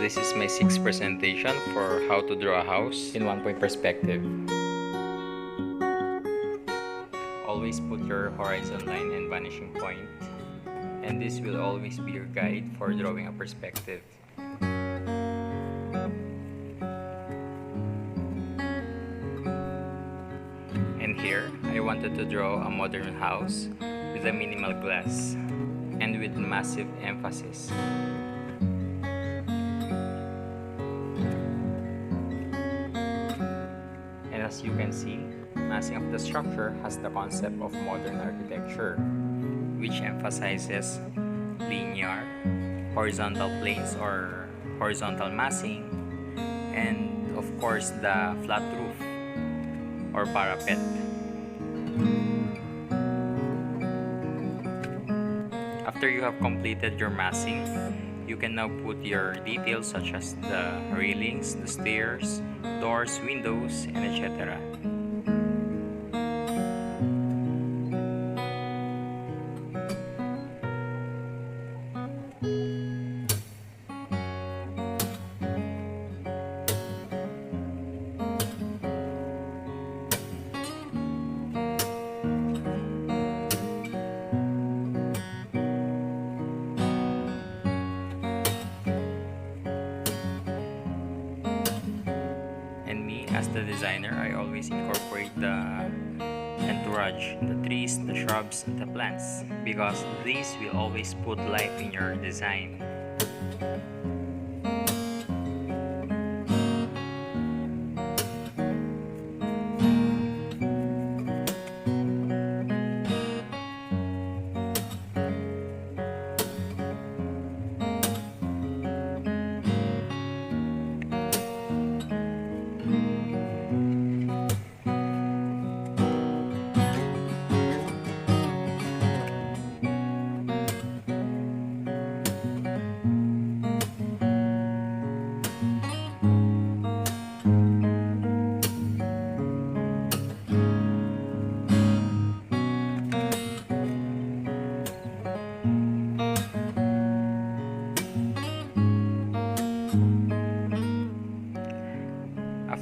this is my sixth presentation for how to draw a house in one-point perspective. Always put your horizon line and vanishing point, and this will always be your guide for drawing a perspective. And here, I wanted to draw a modern house with a minimal glass and with massive emphasis. And as you can see, massing of the structure has the concept of modern architecture, which emphasizes linear, horizontal planes or horizontal massing, and of course the flat roof or parapet. After you have completed your massing, you can now put your details such as the railings, the stairs, doors, windows, and etc. As the designer, I always incorporate the entourage, the trees, the shrubs, and the plants, because these will always put life in your design.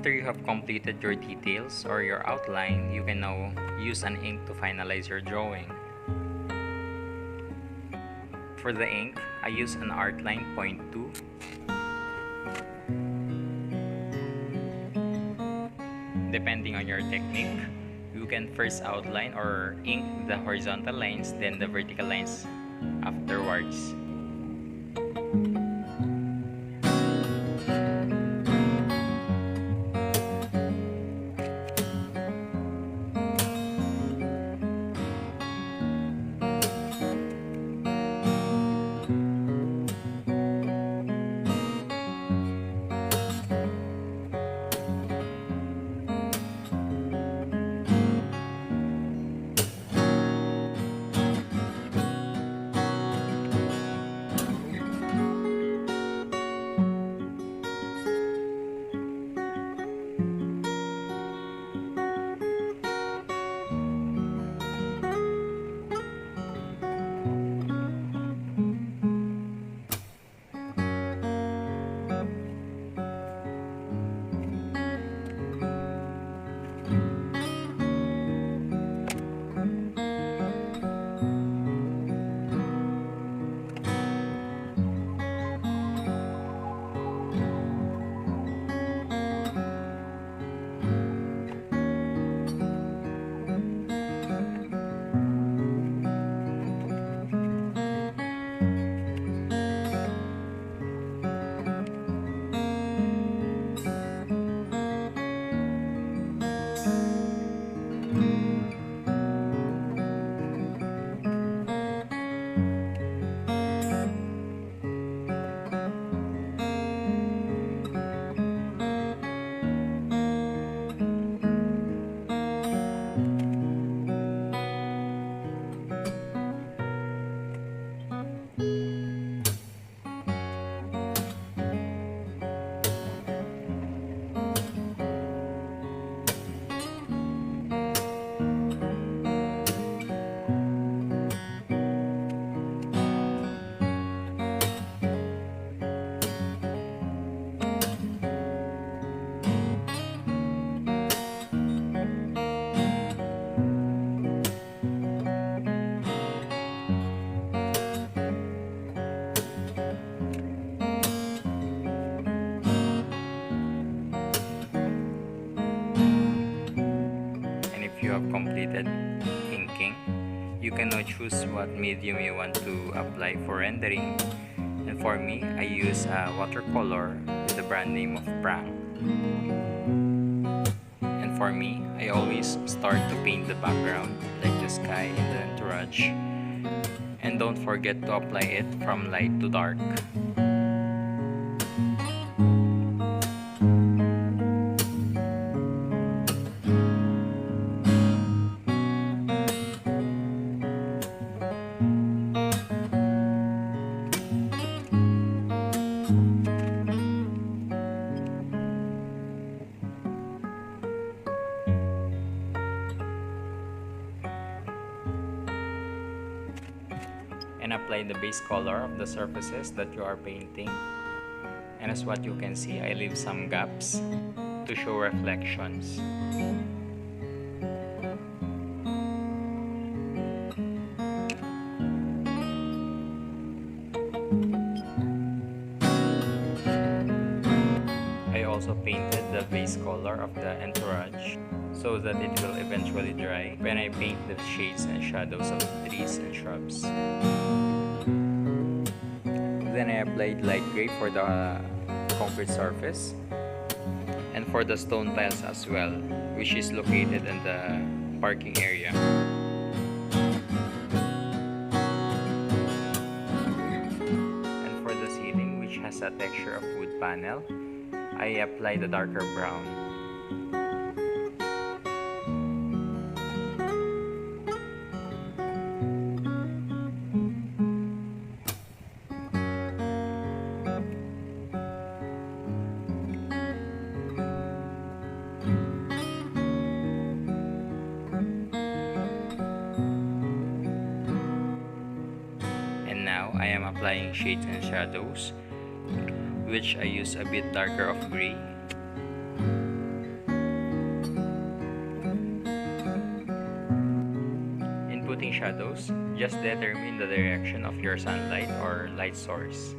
After you have completed your details or your outline, you can now use an ink to finalize your drawing. For the ink, I use an Artline Point 2. Depending on your technique, you can first outline or ink the horizontal lines, then the vertical lines afterwards. have completed inking, you can now choose what medium you want to apply for rendering. And for me, I use a watercolor with the brand name of Prang. And for me, I always start to paint the background like the sky in the entourage. And don't forget to apply it from light to dark. And apply the base color of the surfaces that you are painting. And as what you can see, I leave some gaps to show reflections. I also painted the base color of the entourage so that it will eventually dry when I paint the shades and shadows of the trees and shrubs. Then I applied light gray for the concrete surface and for the stone tiles as well, which is located in the parking area. And for the ceiling, which has a texture of wood panel, I apply the darker brown. And now I am applying shades and shadows, which I use a bit darker of gray. In putting shadows, just determine the direction of your sunlight or light source.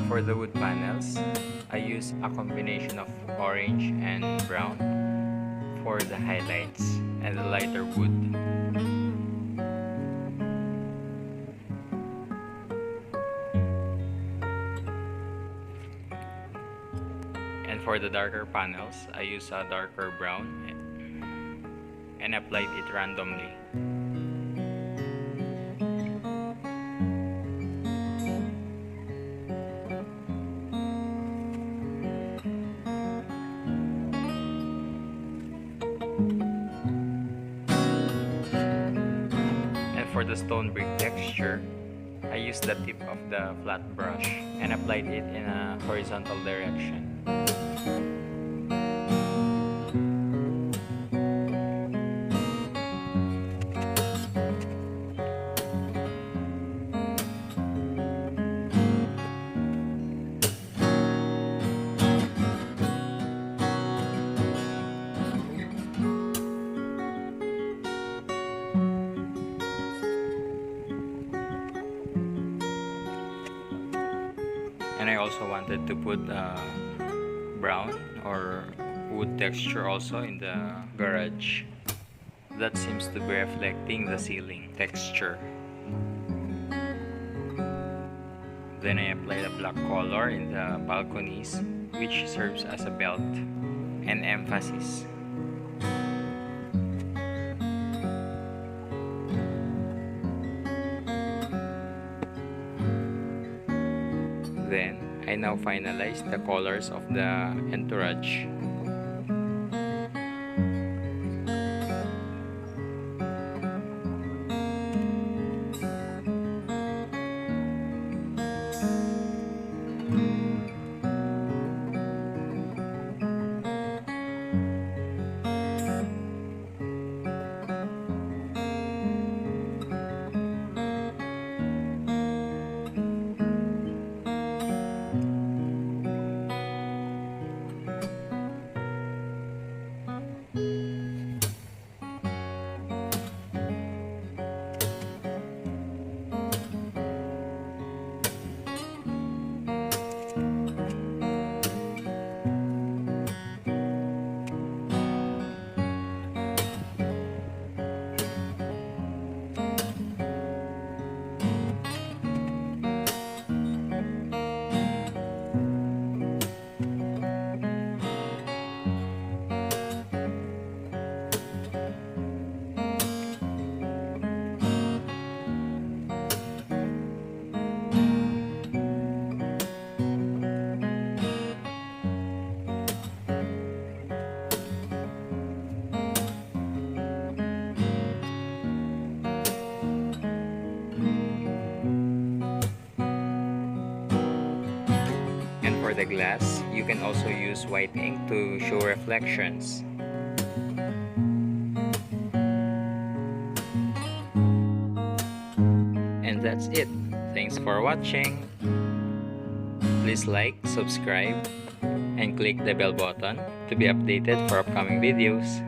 For the wood panels, I use a combination of orange and brown for the highlights and the lighter wood. And for the darker panels, I use a darker brown and applied it randomly. For the stone brick texture, I used the tip of the flat brush and applied it in a horizontal direction. also wanted to put brown or wood texture also in the garage. That seems to be reflecting the ceiling texture. Then I apply the black color in the balconies, which serves as a belt and emphasis. Then I now finalize the colors of the entourage. And for the glass, you can also use white ink to show reflections. And that's it. Thanks for watching. Please like, subscribe, and click the bell button to be updated for upcoming videos.